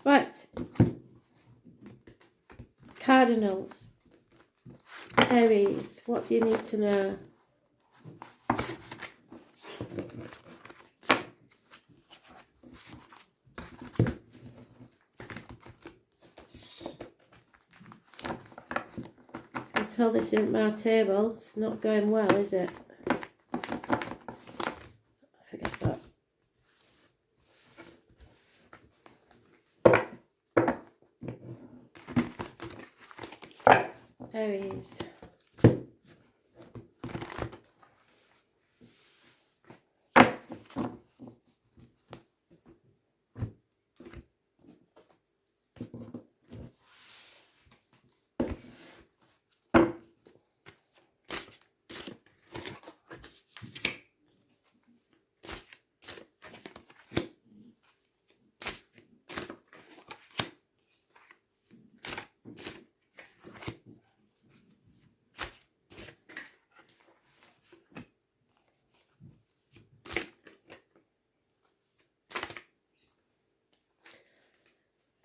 Right. Cardinals. Aries, what do you need to know? I can tell this isn't my table. It's not going well, is it? Forget that. Aries.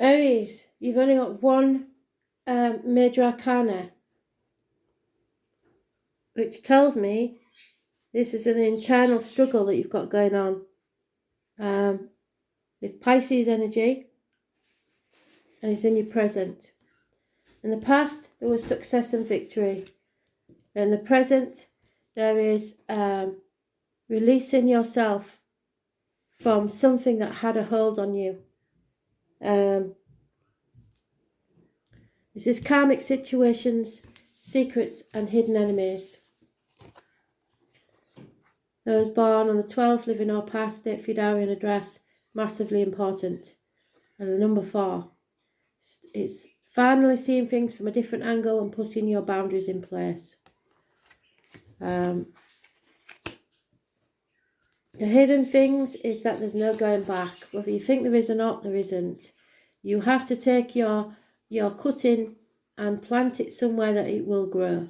Aries, you've only got one major arcana, which tells me this is an internal struggle that you've got going on with Pisces energy, and it's in your present. In the past, there was success and victory. In the present, there is releasing yourself from something that had a hold on you. This is karmic situations, secrets and hidden enemies. Those born on the 12th, living or past, date, Fidarian address, massively important. And the number 4, it's finally seeing things from a different angle and putting your boundaries in place. The hidden things is that there's no going back. Whether you think there is or not, there isn't. You have to take your cutting and plant it somewhere that it will grow.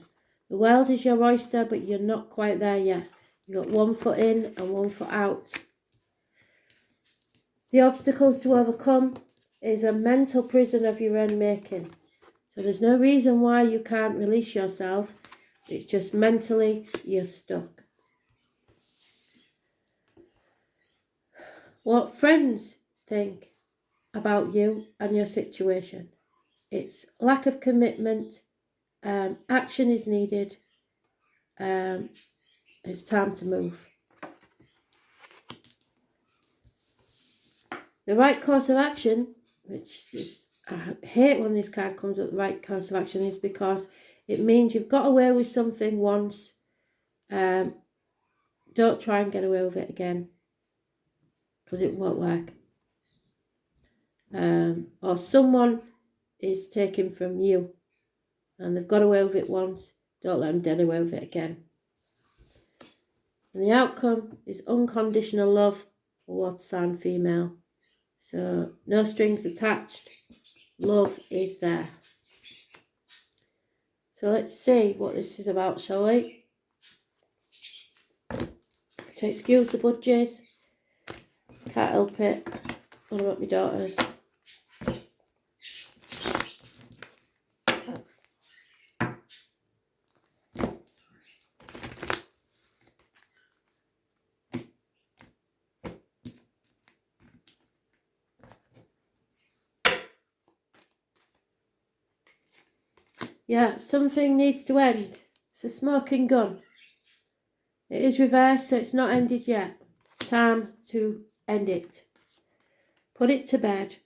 The world is your oyster, but you're not quite there yet. You've got 1 foot in and 1 foot out. The obstacles to overcome is a mental prison of your own making. So there's no reason why you can't release yourself. It's just mentally you're stuck. What friends think about you and your situation. It's lack of commitment. Action is needed. It's time to move. The right course of action, which is, I hate when this card comes up, the right course of action, is because it means you've got away with something once. Don't try and get away with it again, because it won't work. Or someone is taken from you and they've got away with it once. Don't let them get away with it again. And the outcome is unconditional love for water sign female. So no strings attached. Love is there. So let's see what this is about, shall we? So excuse the budgies. Can't help it. What about my daughters? Yeah, something needs to end. It's a smoking gun. It is reversed, so it's not ended yet. Time to end it. Put it to bed.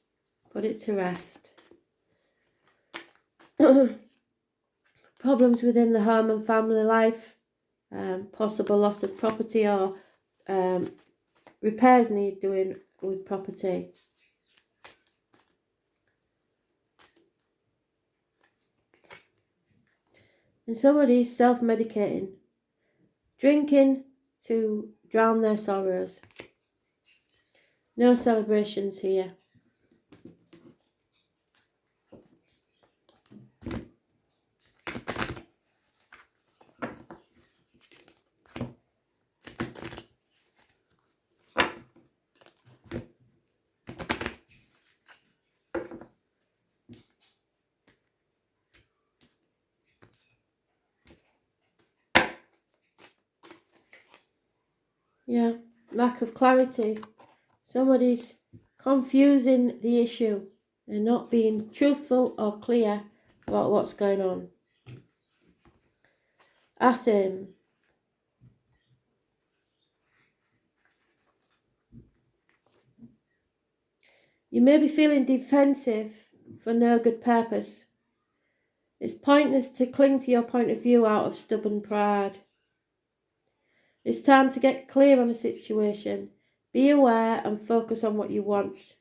Put it to rest. Problems within the home and family life. Possible loss of property or repairs need doing with property. And somebody's self-medicating. Drinking to drown their sorrows. No celebrations here. Yeah, lack of clarity. Somebody's confusing the issue and not being truthful or clear about what's going on. Athens. You may be feeling defensive for no good purpose. It's pointless to cling to your point of view out of stubborn pride. It's time to get clear on a situation. Be aware and focus on what you want.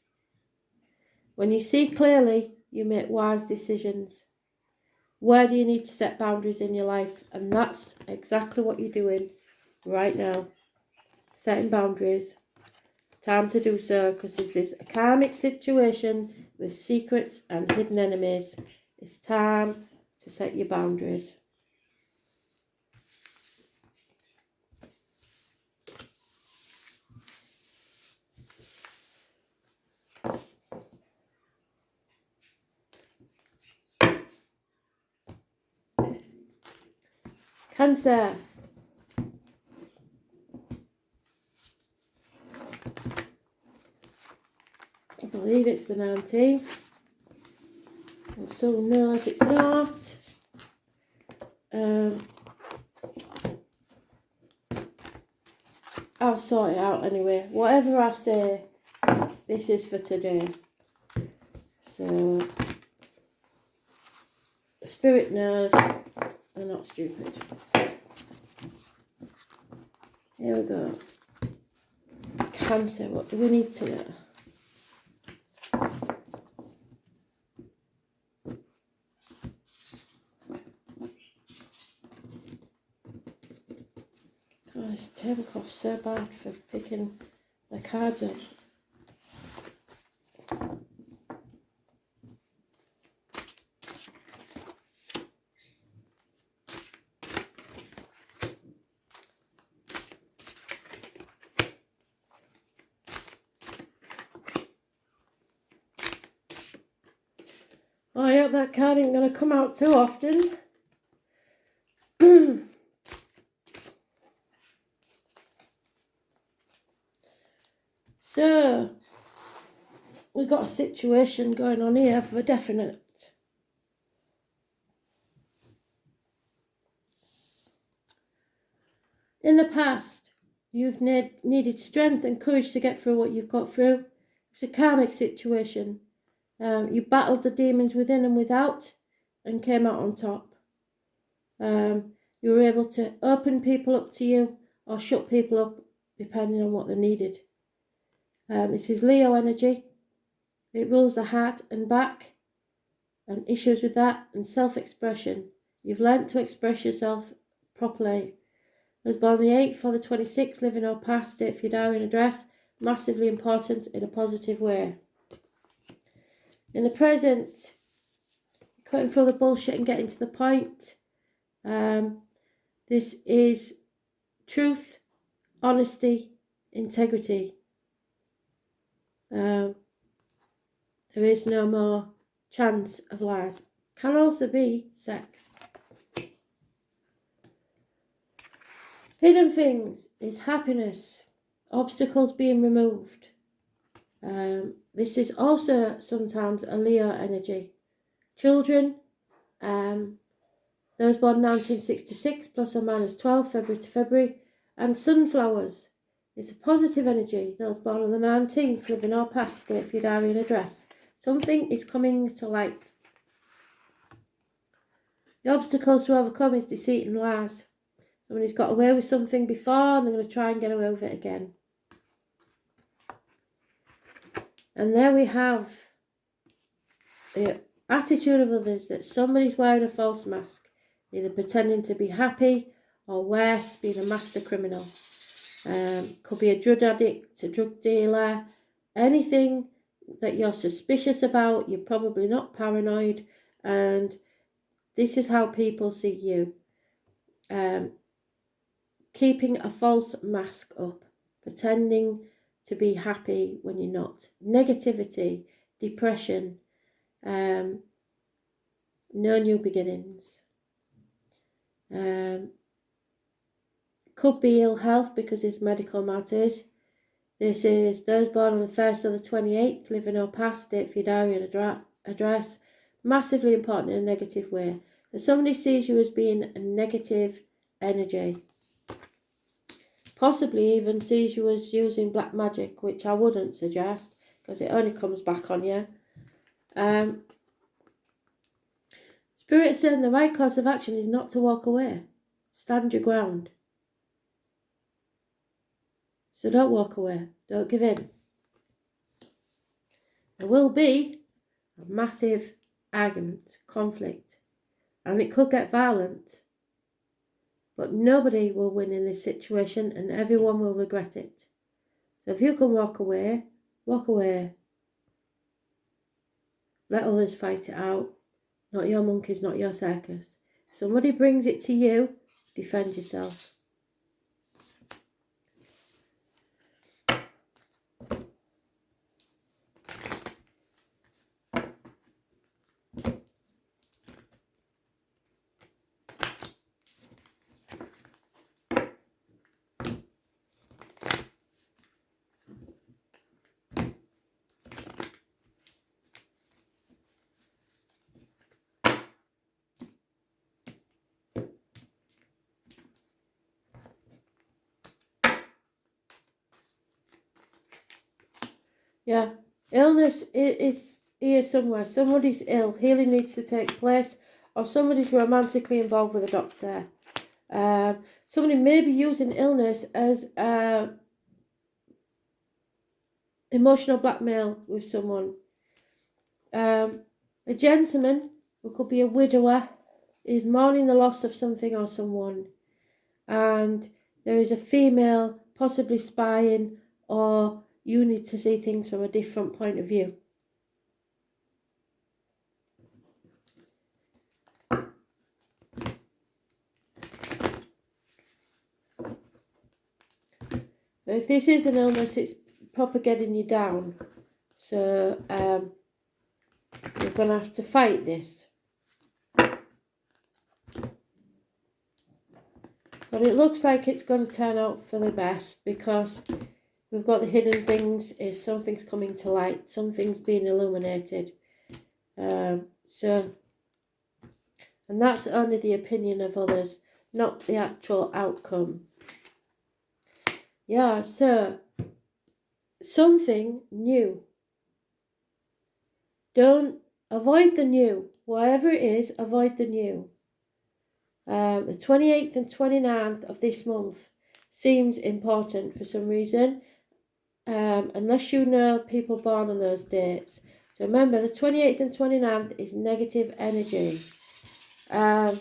When you see clearly, you make wise decisions. Where do you need to set boundaries in your life? And that's exactly what you're doing right now. Setting boundaries. It's time to do so, because this is a karmic situation with secrets and hidden enemies. It's time to set your boundaries. Cancer. I believe it's the 19th. And so no, if it's not. I'll sort it out anyway. Whatever I say, this is for today. So, Spirit knows they're not stupid. Here we go. Cancer, what do we need to know? Oh, this tablecloth's so bad for picking the cards up. Oh, I hope that card ain't going to come out too often. So, we've got a situation going on here for definite. In the past, you've needed strength and courage to get through what you've got through. It's a karmic situation. You battled the demons within and without and came out on top. You were able to open people up to you or shut people up depending on what they needed. This is Leo energy. It rules the heart and back and issues with that and self-expression. You've learnt to express yourself properly. I was born the 8th or the 26th, living or past, date for your diary and address. Massively important in a positive way. In the present, cutting through the bullshit and getting to the point. This is truth, honesty, integrity. There is no more chance of lies. Can also be sex. Hidden things is happiness, obstacles being removed. This is also sometimes a Leo energy. Children, those born 1966 plus or minus 12, February to February, and sunflowers. It's a positive energy. Those born on the 19th, living or past, date for your diary and address. Something is coming to light. The obstacles to overcome is deceit and lies. Somebody's got away with something before and they're going to try and get away with it again. And there we have the attitude of others, that somebody's wearing a false mask, either pretending to be happy or worse, being a master criminal. Could be a drug addict, a drug dealer, anything that you're suspicious about. You're probably not paranoid, and this is how people see you. Keeping a false mask up, pretending to be happy when you're not. Negativity, depression, no new beginnings. Could Could be ill health because it's medical matters. This is those born on the 1st or the 28th, living or past, date for your diary and address. Massively important in a negative way. If somebody sees you as being a negative energy, possibly even sees you as using black magic, which I wouldn't suggest because it only comes back on you. Spirit saying the right course of action is not to walk away. Stand your ground. So don't walk away. Don't give in. There will be a massive argument, conflict, and it could get violent. But nobody will win in this situation and everyone will regret it. So if you can walk away, walk away. Let others fight it out. Not your monkeys, not your circus. If somebody brings it to you, defend yourself. Yeah, illness is here somewhere. Somebody's ill. Healing needs to take place, or somebody's romantically involved with a doctor. Somebody may be using illness as emotional blackmail with someone. A gentleman who could be a widower is mourning the loss of something or someone, and there is a female possibly spying, or you need to see things from a different point of view. If this is an illness, it's proper getting you down. So you're going to have to fight this. But it looks like it's going to turn out for the best because we've got the hidden things. Is something's coming to light. Something's being illuminated. And that's only the opinion of others, not the actual outcome. Yeah, so something new. Don't avoid the new. Whatever it is, avoid the new. The 28th and 29th of this month seems important for some reason, unless you know people born on those dates. So remember, the 28th and 29th is negative energy. Like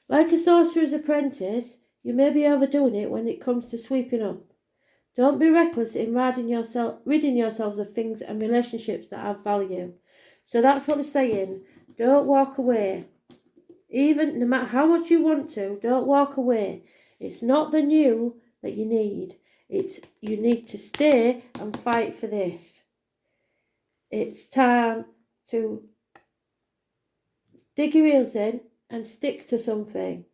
a sorcerer's apprentice, you may be overdoing it when it comes to sweeping up. Don't be reckless in ridding yourselves of things and relationships that have value. So that's what they're saying. Don't walk away. Even no matter how much you want to, don't walk away. It's not the new that you need. You need to stay and fight for this. It's time to dig your heels in and stick to something.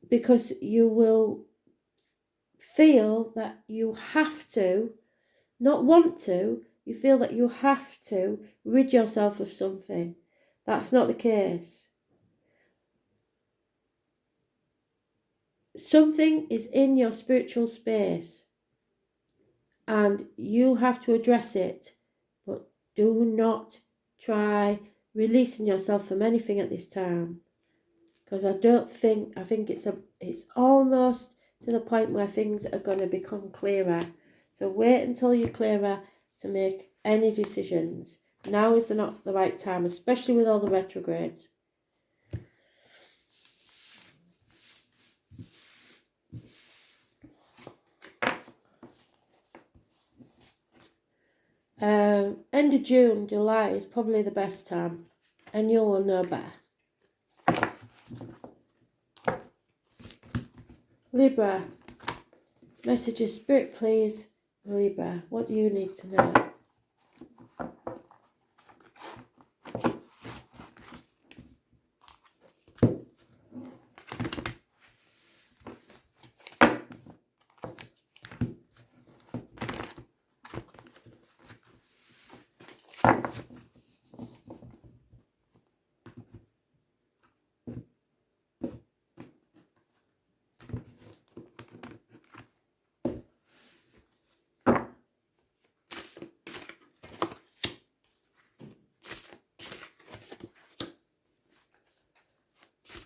Because you will feel that you have to, not want to, you feel that you have to rid yourself of something. That's not the case. Something is in your spiritual space and you have to address it, but do not try releasing yourself from anything at this time. Because I think it's almost to the point where things are going to become clearer. So wait until you're clearer to make any decisions. Now is not the right time, especially with all the retrogrades. End of June, July is probably the best time, and you will know better. Libra, messages, Spirit please. Libra, what do you need to know?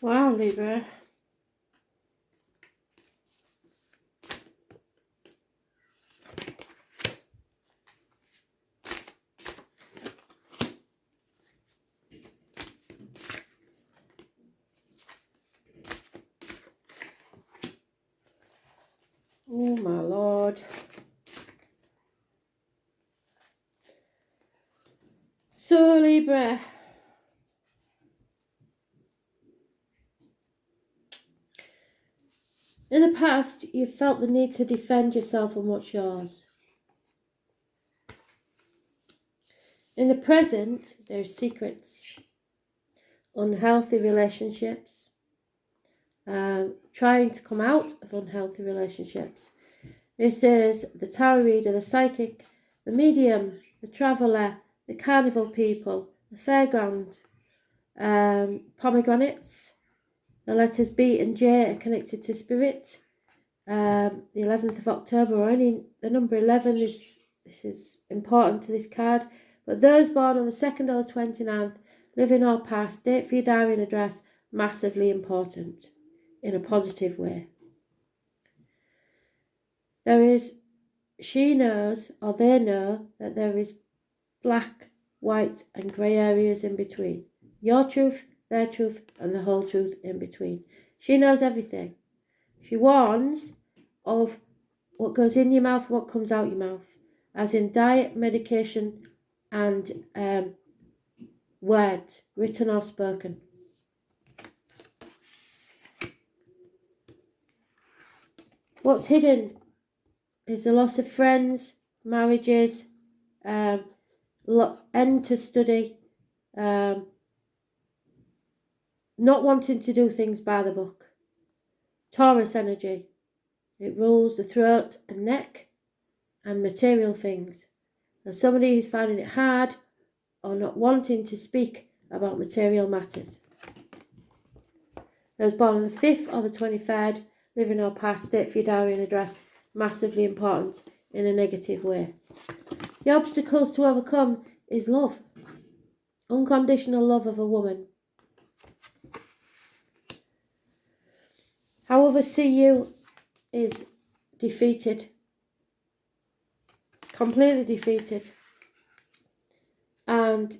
Wow, Libra. Oh my Lord. So Libra, in the past you felt the need to defend yourself and what's yours. In the present there's secrets, unhealthy relationships, trying to come out of unhealthy relationships. This is the tarot reader, the psychic, the medium, the traveller, the carnival people, the fairground, pomegranates. The letters B and J are connected to spirit. The 11th of October, or the number 11 this is important to this card. But those born on the 2nd or the 29th, living or past, date for your diary and address, massively important in a positive way. She knows, or they know, that there is black, white and grey areas in between. Your truth, their truth and the whole truth in between. She knows everything. She warns of what goes in your mouth and what comes out your mouth, as in diet, medication and words, written or spoken. What's hidden is the loss of friends, marriages, end to study, not wanting to do things by the book. Taurus energy. It rules the throat and neck and material things. And somebody who's finding it hard or not wanting to speak about material matters. Those born on the 5th or the 23rd, living or past, date for your diary and address, massively important in a negative way. The obstacles to overcome is love. Unconditional love of a woman. However, you is defeated. Completely defeated. And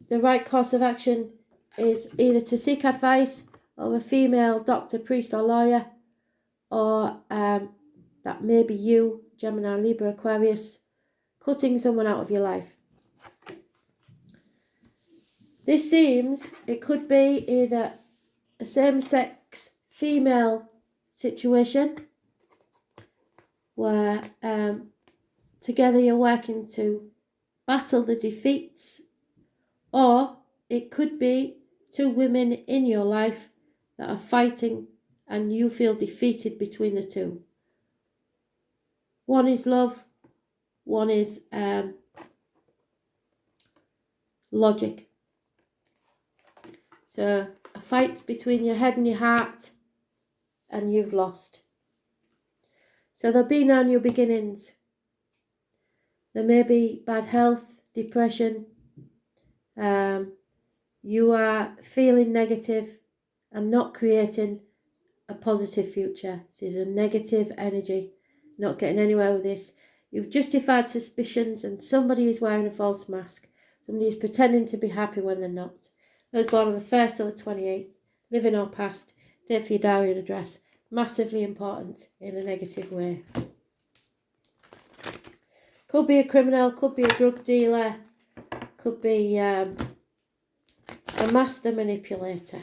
the right course of action is either to seek advice of a female doctor, priest or lawyer, or that may be you, Gemini, Libra, Aquarius, cutting someone out of your life. This seems it could be either a same-sex female situation where together you're working to battle the defeats, or it could be two women in your life that are fighting and you feel defeated between the two. One is love, one is logic. So a fight between your head and your heart, and you've lost. So there'll be no new beginnings. There may be bad health, depression. You are feeling negative and not creating a positive future. This is a negative energy, not getting anywhere with this. You've justified suspicions and somebody is wearing a false mask. Somebody is pretending to be happy when they're not. Those born on the 1st or the 28th, living or past, date for your diary and address, massively important in a negative way. Could be a criminal, could be a drug dealer, could be a master manipulator.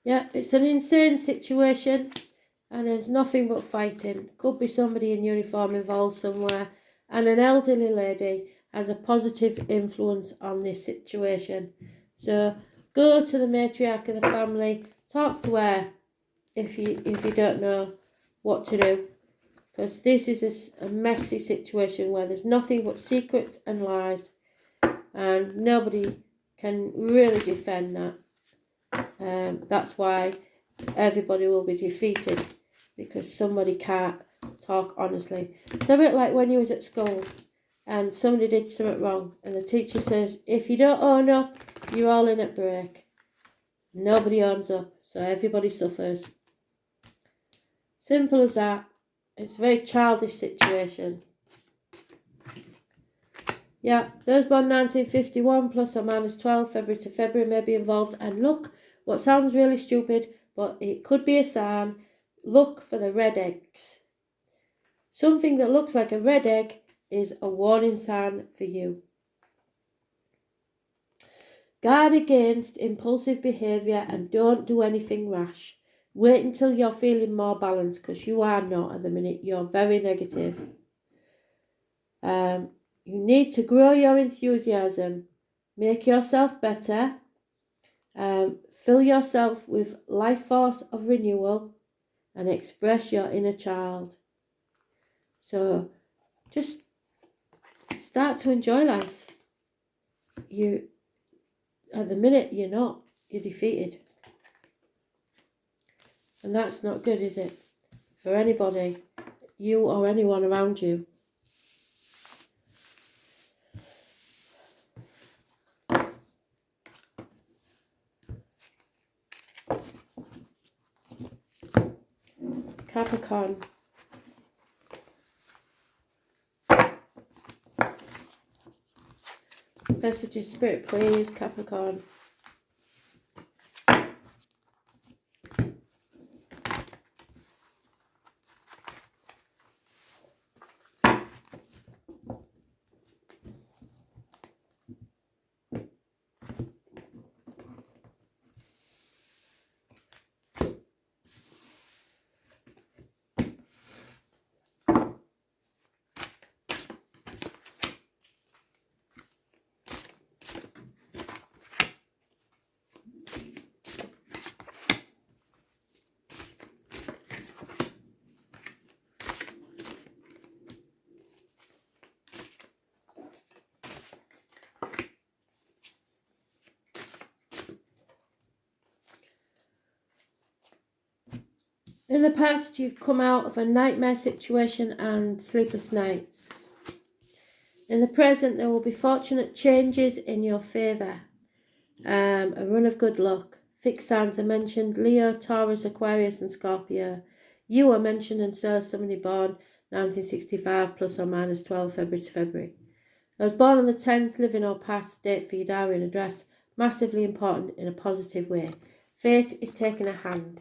Yeah, it's an insane situation and there's nothing but fighting. Could be somebody in uniform involved somewhere, and an elderly lady has a positive influence on this situation. So go to the matriarch of the family, talk to her if you don't know what to do, because this is a messy situation where there's nothing but secrets and lies and nobody can really defend that. That's why everybody will be defeated, because somebody can't talk honestly. It's a bit like when you was at school and somebody did something wrong and the teacher says, if you don't own up, you're all in at break. Nobody owns up, so everybody suffers. Simple as that. It's a very childish situation. Yeah, those born 1951 plus or minus 12 February to February may be involved. And look, what sounds really stupid, but it could be a sign. Look for the red eggs. Something that looks like a red egg is a warning sign for you. Guard against impulsive behaviour and don't do anything rash. Wait until you're feeling more balanced, because you are not at the minute. You're very negative. You need to grow your enthusiasm. Make yourself better. Fill yourself with life force of renewal and express your inner child. So just start to enjoy life. At the minute, you're not. You're defeated. And that's not good, is it? For anybody, you or anyone around you. Capricorn. Messages, Spirit, please, Capricorn. In the past, you've come out of a nightmare situation and sleepless nights. In the present, there will be fortunate changes in your favour. A run of good luck. Fixed signs are mentioned: Leo, Taurus, Aquarius and Scorpio. You are mentioned, and so is somebody born 1965 plus or minus 12 February to February. I was born on the 10th, living or past, date for your diary and address. Massively important in a positive way. Fate is taking a hand.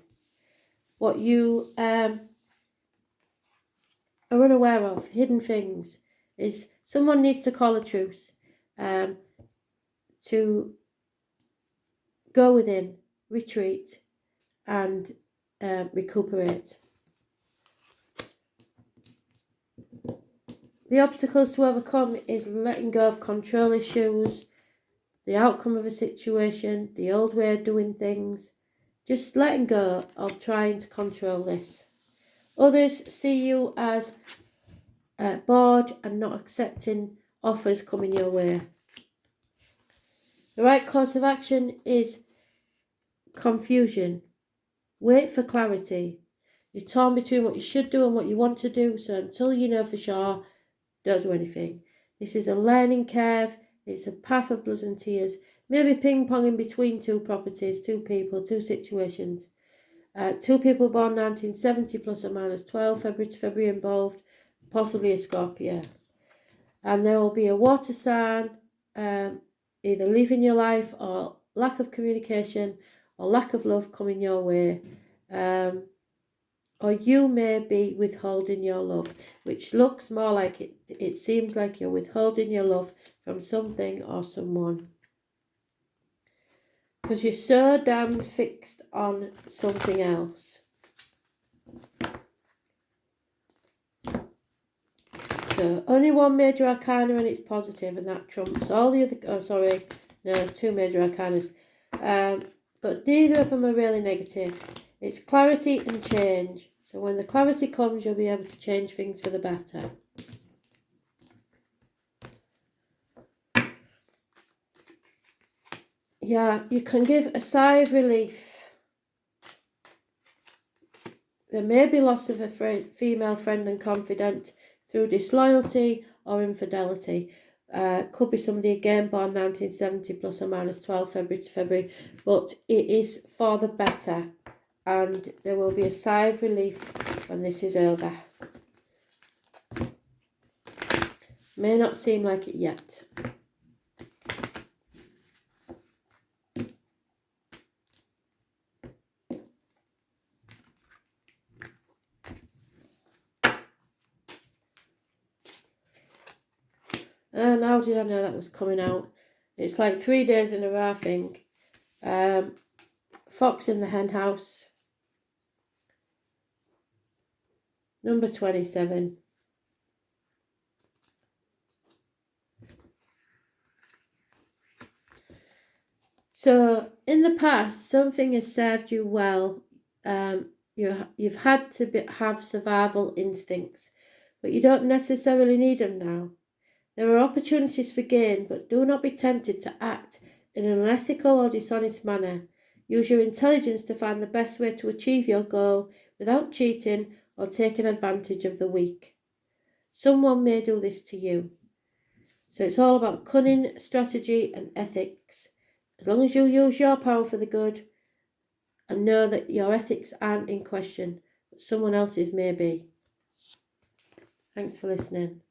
What you are unaware of, hidden things, is someone needs to call a truce, to go within, retreat and recuperate. The obstacles to overcome is letting go of control issues, the outcome of a situation, the old way of doing things. Just letting go of trying to control this. Others see you as bored and not accepting offers coming your way. The right course of action is confusion. Wait for clarity. You're torn between what you should do and what you want to do, so until you know for sure, don't do anything. This is a learning curve. It's a path of blood and tears. Maybe ping-ponging between two properties, two people, two situations. Two people born 1970 plus or minus 12 February to February involved, possibly a Scorpio. And there will be a water sign, either leaving your life or lack of communication or lack of love coming your way. Or you may be withholding your love, which looks more like it seems like you're withholding your love from something or someone. Because you're so damn fixed on something else. So only one major arcana and it's positive, and that trumps all the other, two major arcanas. But neither of them are really negative. It's clarity and change. So when the clarity comes, you'll be able to change things for the better. Yeah, you can give a sigh of relief. There may be loss of a female friend and confidant through disloyalty or infidelity. Could be somebody again born 1970 plus or minus 12 February to February, but it is for the better, and there will be a sigh of relief when this is over. May not seem like it yet. And how did I know that was coming out? It's like 3 days in a row, I think. Fox in the hen house. Number 27. So, in the past, something has served you well. You've had to have survival instincts, but you don't necessarily need them now. There are opportunities for gain, but do not be tempted to act in an unethical or dishonest manner. Use your intelligence to find the best way to achieve your goal without cheating or taking advantage of the weak. Someone may do this to you. So it's all about cunning, strategy, and ethics. As long as you use your power for the good and know that your ethics aren't in question, but someone else's may be. Thanks for listening.